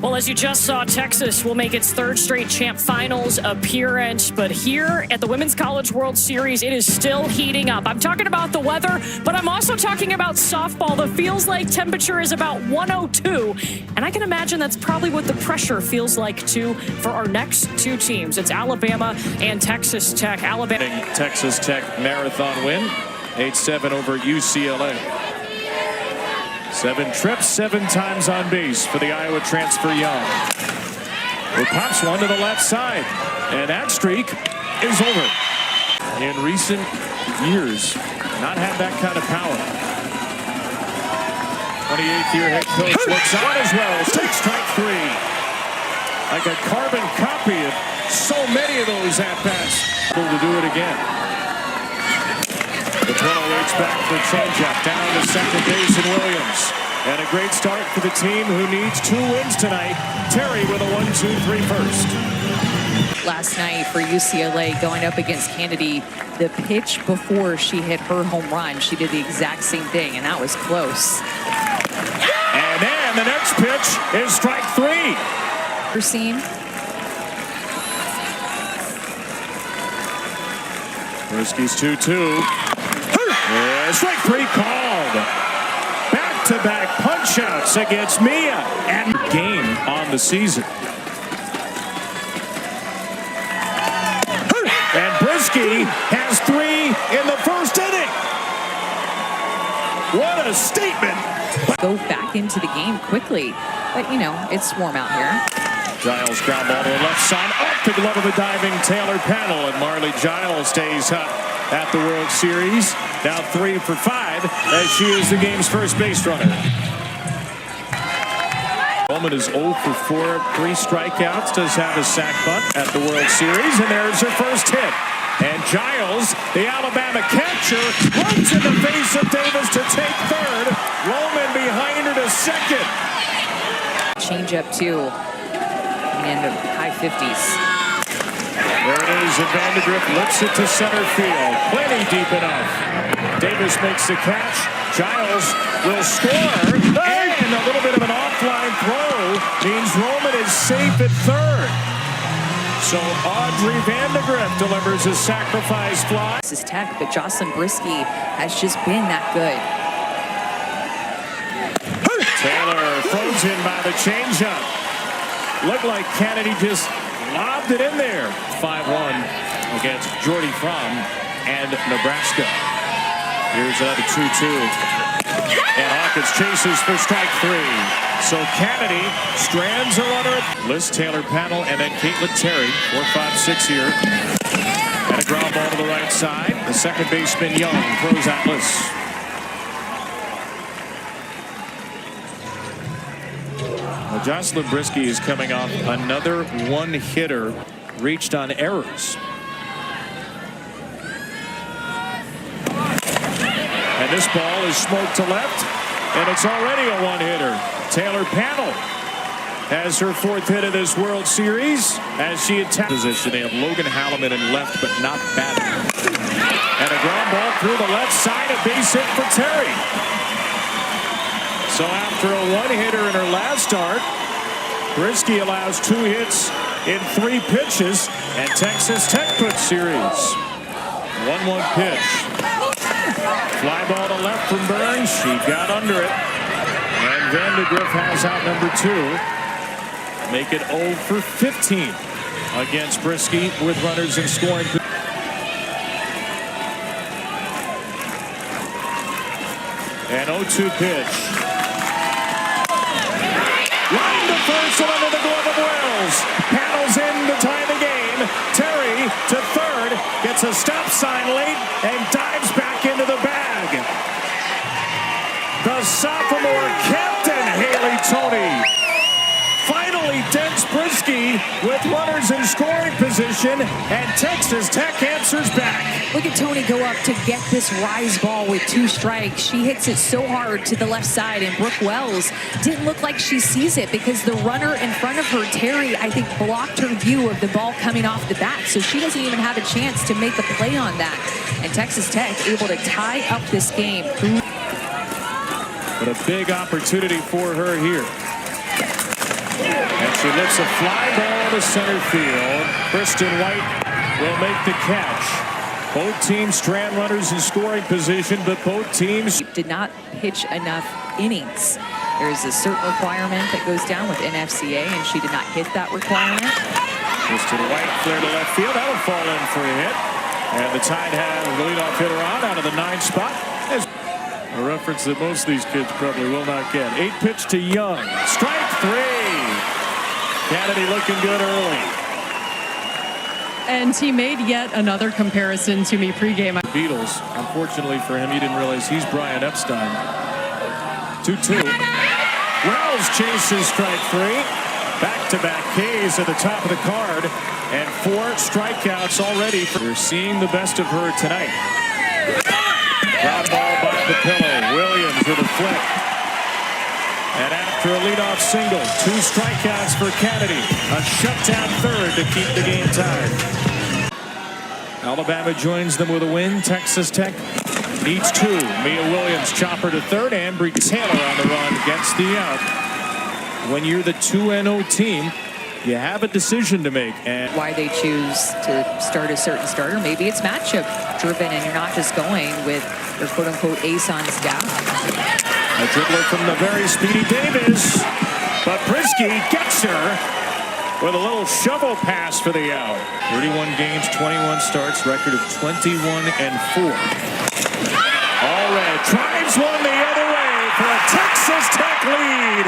Well, as you just saw, Texas will make its third straight champ finals appearance. But here at the Women's College World Series, it is still heating up. I'm talking about the weather, but I'm also talking about softball. The feels like temperature is about 102. And I can imagine that's probably what the pressure feels like, too, for our next two teams. It's Alabama and Texas Tech. Alabama. Texas Tech marathon win, 8-7 over UCLA. 7 trips, 7 times on base for the Iowa transfer Young. Who pops one to the left side, and that streak is over. In recent years, not had that kind of power. 28th-year head coach looks on as well. Takes strike 3. Like a carbon copy of so many of those at-bats. Able to do it again. The Toronto waits back for changeup down to second base and Williams. And a great start for the team who needs 2 wins tonight. Terry with a 1-2-3 first. Last night for UCLA going up against Kennedy, the pitch before she hit her home run, she did the exact same thing, and that was close. And then the next pitch is strike 3. Seen. Brisky's 2-2. Strike 3 called. Back-to-back punch-outs against Mia. And game on the season. And Brisky has 3 in the first inning. What a statement. Go back into the game quickly. But, you know, it's warm out here. Giles ground ball to the left side. Off the glove of the diving Taylor Panel. And Marley Giles stays up at the World Series. Now 3 for 5 as she is the game's first base runner. Bowman is 0 for 4, 3 strikeouts. Does have a sac bunt at the World Series. And there's her first hit. And Giles, the Alabama catcher, runs in the face of Davis to take third. Roman behind her to second. Change up too. In the high 50s. There it is, and Vandegrift lifts it to center field. Plenty deep enough. Davis makes the catch. Giles will score. And a little bit of an offline throw means Roman is safe at third. So Audrey Vandegrift delivers a sacrifice fly. This is Tech, but Jocelyn Brisky has just been that good. Taylor throws in by the changeup. Looked like Kennedy just lobbed it in there. 5-1 against Jordy Fromm and Nebraska. Here's another 2-2. And Hawkins chases for strike 3. So Kennedy strands a runner. Liz Taylor Panel and then Caitlin Terry. 4-5-6 here. And a ground ball to the right side. The second baseman Young throws Atlas. Well, Jocelyn Brisky is coming off another one-hitter reached on errors. And this ball is smoked to left, and it's already a one-hitter. Taylor Panel has her 4th hit of this World Series as she attacks position. They have Logan Halleman in left, but not batting. And a ground ball through the left side, a base hit for Terry. So after a one-hitter in her last start, Brisky allows 2 hits in 3 pitches, and Texas Tech puts series. 1-1 pitch. Fly ball to left from Burns. She got under it. And Vandegrift has out number 2. Make it 0 for 15 against Brisky with runners in scoring. And 0-2 pitch. Line to first and under the glove of Wells. Panels in to tie the game. Terry to third. Gets a stop sign late and dives back into the bag. The sophomore captain, Haley Toney, finally dents Brisky with runners in scoring position, and Texas Tech answers back. Look at Toney go up to get this rise ball with 2 strikes. She hits it so hard to the left side, and Brooke Wells didn't look like she sees it because the runner in front of her, Terry, I think blocked her view of the ball coming off the bat, so she doesn't even have a chance to make a play on that. And Texas Tech able to tie up this game. But a big opportunity for her here. She lifts a fly ball to center field. Kristen White will make the catch. Both teams strand runners in scoring position, but both teams did not pitch enough innings. There's a certain requirement that goes down with NCAA, and she did not hit that requirement. Kristen White flare to left field. That'll fall in for a hit. And the Tide have the leadoff hitter on out of the 9th spot. A reference that most of these kids probably will not get. 8 pitch to Young. Strike 3. Kennedy looking good early. And he made yet another comparison to me pregame. Beatles. Unfortunately for him, he didn't realize he's Brian Epstein. 2-2. Wells chases strike 3. Back-to-back Ks at the top of the card. And 4 strikeouts already. We're seeing the best of her tonight. Ground ball by Papillo. Williams with a flip. And after a leadoff single, 2 strikeouts for Kennedy. A shutdown third to keep the game tied. Alabama joins them with a win. Texas Tech needs 2. Mia Williams chopper to third. Ambry Taylor on the run gets the out. When you're the 2-0 team, you have a decision to make. And why they choose to start a certain starter, maybe it's matchup driven and you're not just going with your quote-unquote ace on staff. A dribbler from the very speedy Davis, but Prisky gets her with a little shovel pass for the out. 31 games, 21 starts, record of 21-4. Allred drives one the other way for a Texas Tech lead.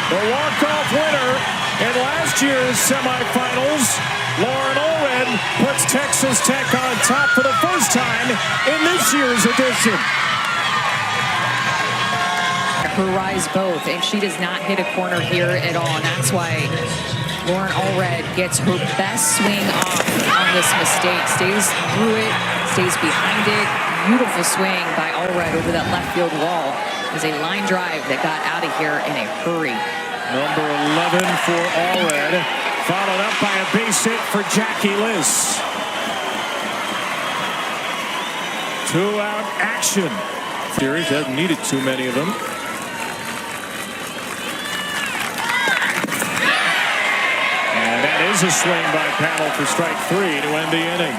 The walk-off winner in last year's semifinals, Lauren Allred, puts Texas Tech on top for the first time in this year's edition. Her rise both, and she does not hit a corner here at all, and that's why Lauren Allred gets her best swing off on this mistake. Stays through it, stays behind it. Beautiful swing by Allred over that left field wall. It was a line drive that got out of here in a hurry. Number 11 for Allred, followed up by a base hit for Jackie Liss. 2-out action. Series hasn't needed too many of them. And that is a swing by Powell for strike 3 to end the inning.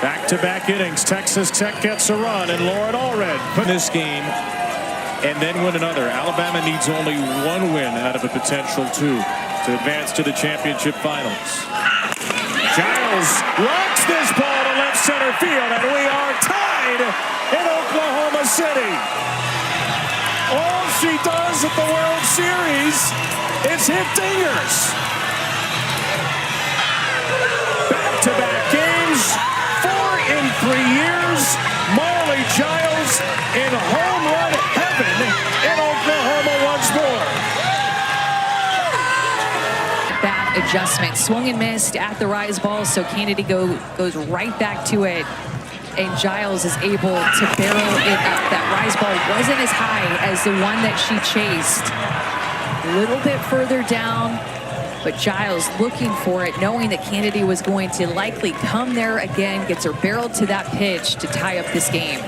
Back-to-back innings. Texas Tech gets a run, and Lauren Allred put this game and then win another. Alabama needs only 1 win out of a potential 2 to advance to the championship finals. Giles rocks this ball to left center field, and we are tied in Oklahoma City. All she does at the World Series is hit dingers. Back-to-back games, 4 in 3 years. Marley Giles in home run heaven in Oklahoma once more. Bat adjustment, swung and missed at the rise ball, so Kennedy goes right back to it, and Giles is able to barrel it up. That rise ball wasn't as high as the one that she chased. A little bit further down, but Giles looking for it, knowing that Kennedy was going to likely come there again, gets her barreled to that pitch to tie up this game.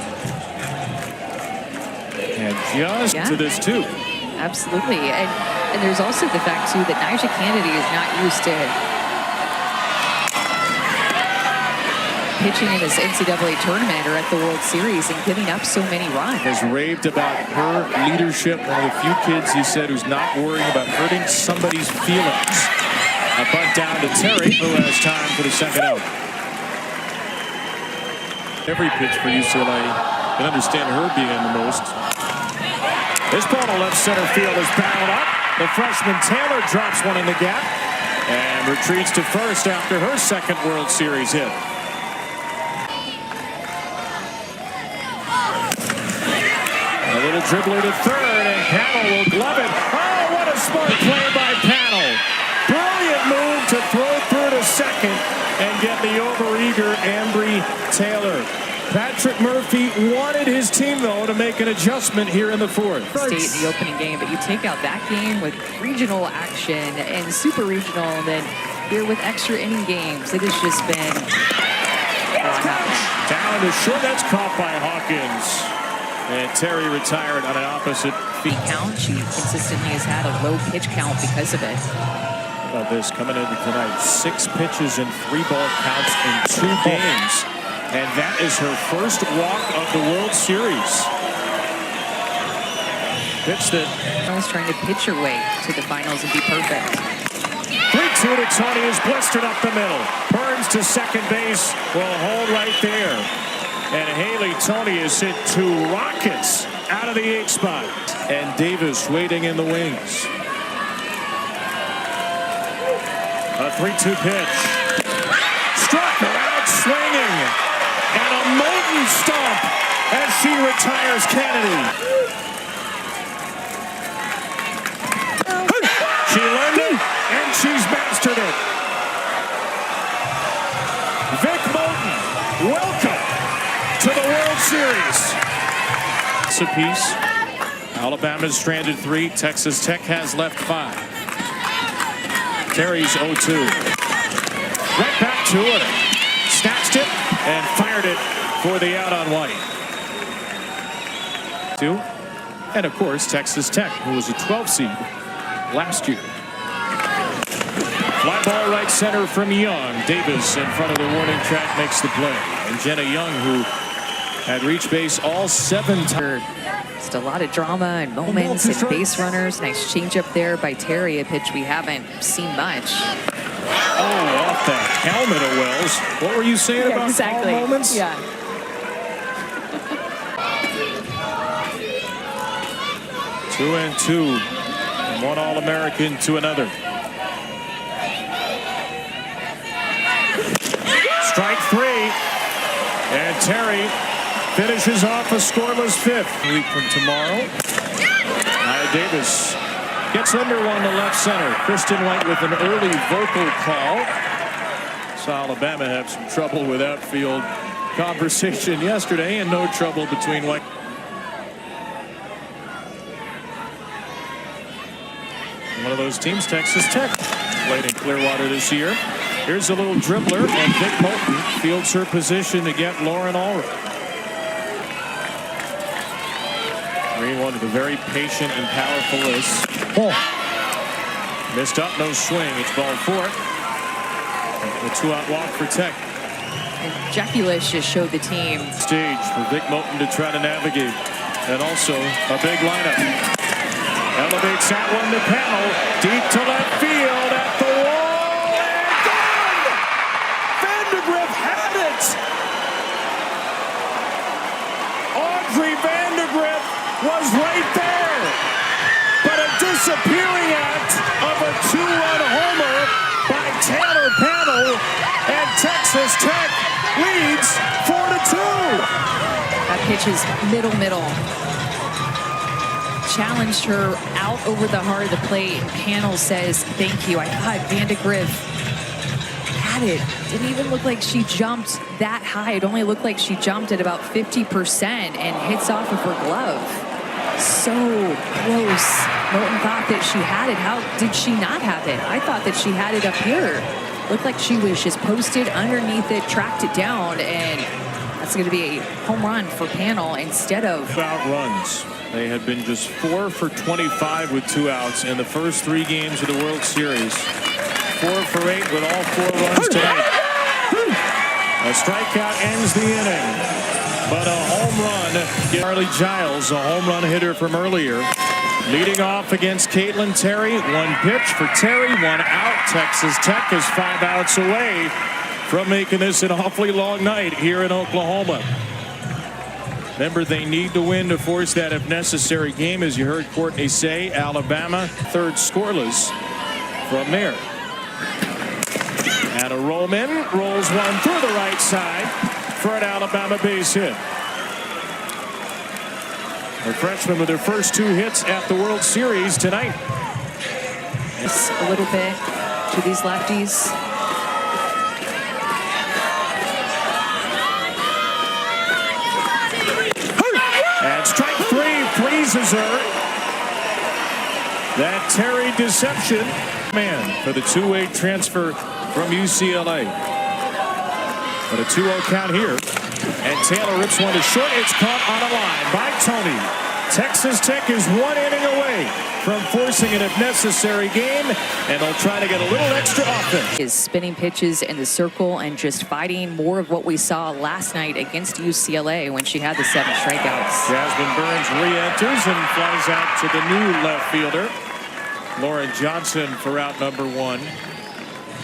And just to this too. Absolutely, and there's also the fact too that Nyjah Kennedy is not used to pitching in this NCAA tournament or at the World Series and giving up so many runs. Has raved about her leadership. One of the few kids, he said, who's not worrying about hurting somebody's feelings. A bunt down to Terry, who has time for the second out. Every pitch for UCLA, can understand her being in the most. This ball to left center field is barreled up. The freshman Taylor drops one in the gap and retreats to first after her second World Series hit. A little dribbler to third, and Panel will glove it. Oh, what a smart play by Panel. Brilliant move to throw through to second and get the overeager Ambry Taylor. Patrick Murphy wanted his team, though, to make an adjustment here in the fourth. State in the opening game, but you take out that game with regional action and super regional, and then here with extra inning games, it has just been down to short. That's caught by Hawkins. And Terry retired on an opposite feet. Count. She consistently has had a low pitch count because of it. How about this coming into tonight? 6 pitches and 3 ball counts in 2 games. And that is her first walk of the World Series. Pitch that. Almost trying to pitch her way to the finals and be perfect. 3-2 to Tony is blistered up the middle. Burns to second base. Will hold right there. And Haley Tony has hit 2 rockets out of the 8th spot. And Davis waiting in the wings. A 3-2 pitch. Struck her out swinging. And a Moulton stomp as she retires Kennedy. She learned it, and she's mastered it. Vic Moulton, welcome to the World Series. It's a piece. Alabama's stranded 3. Texas Tech has left 5. Terry's 0-2. Right back to her. Snatched it and fired it for the out on White. 2. And of course, Texas Tech, who was a 12 seed last year. Fly ball right center from Young. Davis in front of the warning track makes the play. And Jenna Young, who had reached base all 7 times. Just a lot of drama and moments and base runners. Nice change up there by Terry, a pitch we haven't seen much. Oh, off the helmet of Wells. What were you saying about exactly. all moments? Yeah. 2-2. From one All-American to another. Strike 3. And Terry finishes off a scoreless 5th. Week from tomorrow. Nia Davis gets under one to left center. Kristen White with an early vocal call. Saw Alabama have some trouble with outfield conversation yesterday, and no trouble between White. One of those teams, Texas Tech, played in Clearwater this year. Here's a little dribbler, and Vic Moulton fields her position to get Lauren Allred. 3-1 with a very patient and powerful Liz. Missed up, no swing. It's ball 4. A 2-out walk for Tech. And Jackie Lish just showed the team. Stage for Vic Moulton to try to navigate. And also a big lineup. Elevates that one to Panel. Deep to left field at the wall. And gone! Vandegrift had it! Audrey Vandegrift was right there. But a disappearing act of a 2-run homer by Taylor Panel. And Texas Tech leads 4-2. That pitch is middle. Challenged her out over the heart of the plate. And Panel says, thank you. I thought Vandegrift had it. Didn't even look like she jumped that high. It only looked like she jumped at about 50% and hits off of her glove. So close. Moulton thought that she had it. How did she not have it? I thought that she had it up here. Looked like she was just posted underneath it, tracked it down, and that's going to be a home run for Panel instead of... About runs. They had been just 4 for 25 with 2 outs in the first 3 games of the World Series. 4 for 8 with all 4 runs tonight. A strikeout ends the inning. But a home run. Charlie Giles, a home run hitter from earlier. Leading off against Caitlin Terry. 1 pitch for Terry, 1 out. Texas Tech is 5 outs away from making this an awfully long night here in Oklahoma. Remember, they need to win to force that if necessary game, as you heard Courtney say. Alabama, 3rd scoreless from there. And a Roman rolls one through the right side for an Alabama base hit. The freshman with her first 2 hits at the World Series tonight. It's a little bit to these lefties. And strike 3 freezes her. That Terry deception. Man for the 2-way transfer from UCLA. But a 2-0 count here. And Taylor rips one to short. It's caught on a line by Tony. Texas Tech is 1 inning away from forcing an if necessary game, and they'll try to get a little extra offense. His spinning pitches in the circle and just fighting more of what we saw last night against UCLA when she had the 7 strikeouts. Jasmine Burns re-enters and flies out to the new left fielder. Lauren Johnson for out number 1.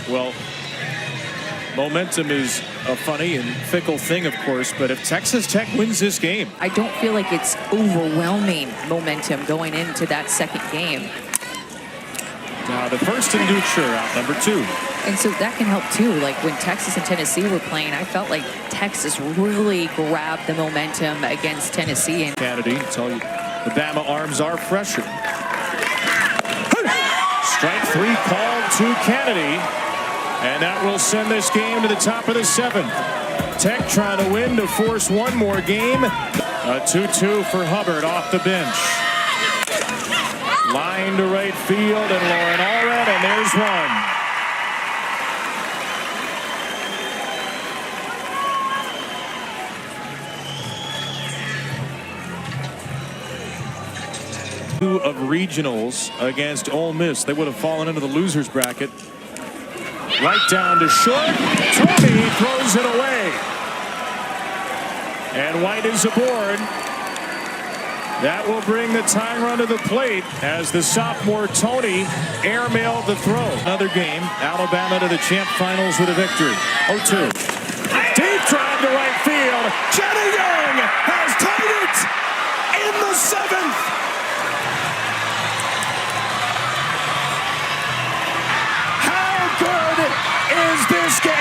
Well, momentum is a funny and fickle thing, of course, but if Texas Tech wins this game, I don't feel like it's overwhelming momentum going into that second game. now the first and Dutcher out number 2. And so that can help too. Like when Texas and Tennessee were playing, I felt like Texas really grabbed the momentum against Tennessee. And Kennedy, tell you, the Bama arms are fresher. Strike 3 called to Kennedy. And that will send this game to the top of the 7th. Tech trying to win to force one more game. A 2-2 for Hubbard off the bench. Line to right field, and Lauren Allred, and there's one. 2 of regionals against Ole Miss. They would have fallen into the losers bracket. Right down to short. Tony throws it away. And White is aboard. That will bring the tying run to the plate as the sophomore Tony airmailed the throw. Another game. Alabama to the champ finals with a victory. 0-2. Deep drive to right field. Jenna Young has tied it in the 7th. Is this game?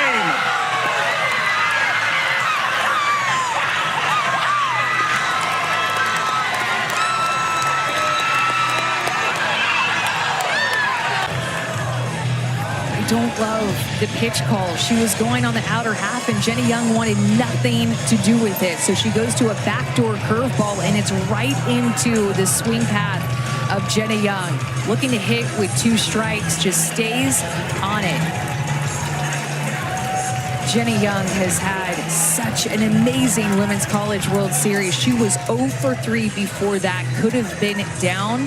I don't love the pitch call. She was going on the outer half, and Jenny Young wanted nothing to do with it. So she goes to a backdoor curveball, and it's right into the swing path of Jenny Young. Looking to hit with 2 strikes, just stays on it. Jenny Young has had such an amazing Women's College World Series. She was 0 for 3 before that. Could have been down,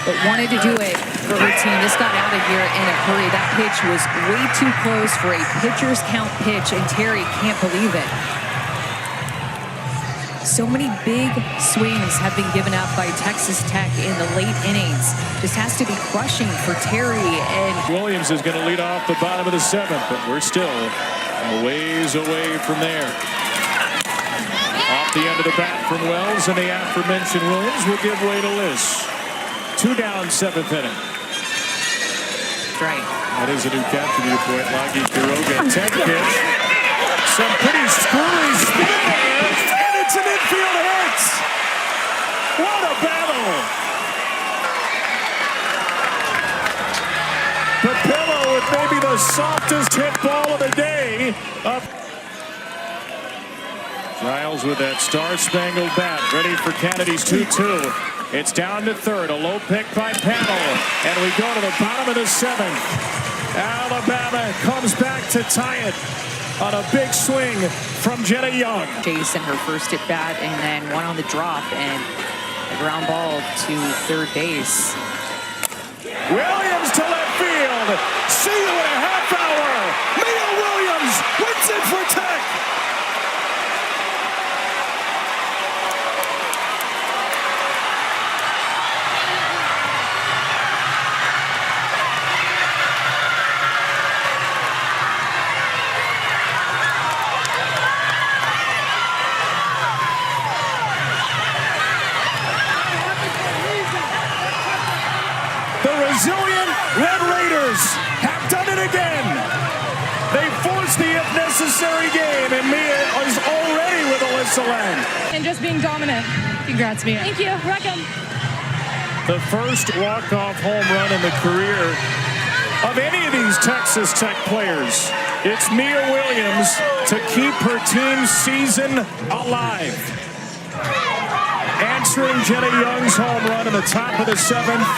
but wanted to do it for her team. Just got out of here in a hurry. That pitch was way too close for a pitcher's count pitch, and Terry can't believe it. So many big swings have been given up by Texas Tech in the late innings. This has to be crushing for Terry. And Williams is going to lead off the bottom of the 7th, but we're still a ways away from there. Off the end of the bat from Wells, and the aforementioned Williams will give way to Liz. 2 down, 7th inning. right. That is a new capture viewpoint. Lagi Quiroga, 10 pitch. Some pretty screwy spin there, and it's an infield hit. What a battle. Papillo with maybe the softest hit ball of the day. Giles with that star-spangled bat, ready for Kennedy's 2-2. It's down to third, a low pick by Panel, and we go to the bottom of the 7th. Alabama comes back to tie it on a big swing from Jenna Young. Jason, her first at bat, and then one on the drop, and a ground ball to third base. Williams to left field. See you in a half hour. Mia Williams wins it for Tech. Resilient Red Raiders have done it again. They forced the if necessary game, and Mia is already with Alyssa Lang. And just being dominant. Congrats, Mia. Thank you. Welcome. The first walk-off home run in the career of any of these Texas Tech players. It's Mia Williams to keep her team's season alive. Answering Jenna Young's home run in the top of the 7th.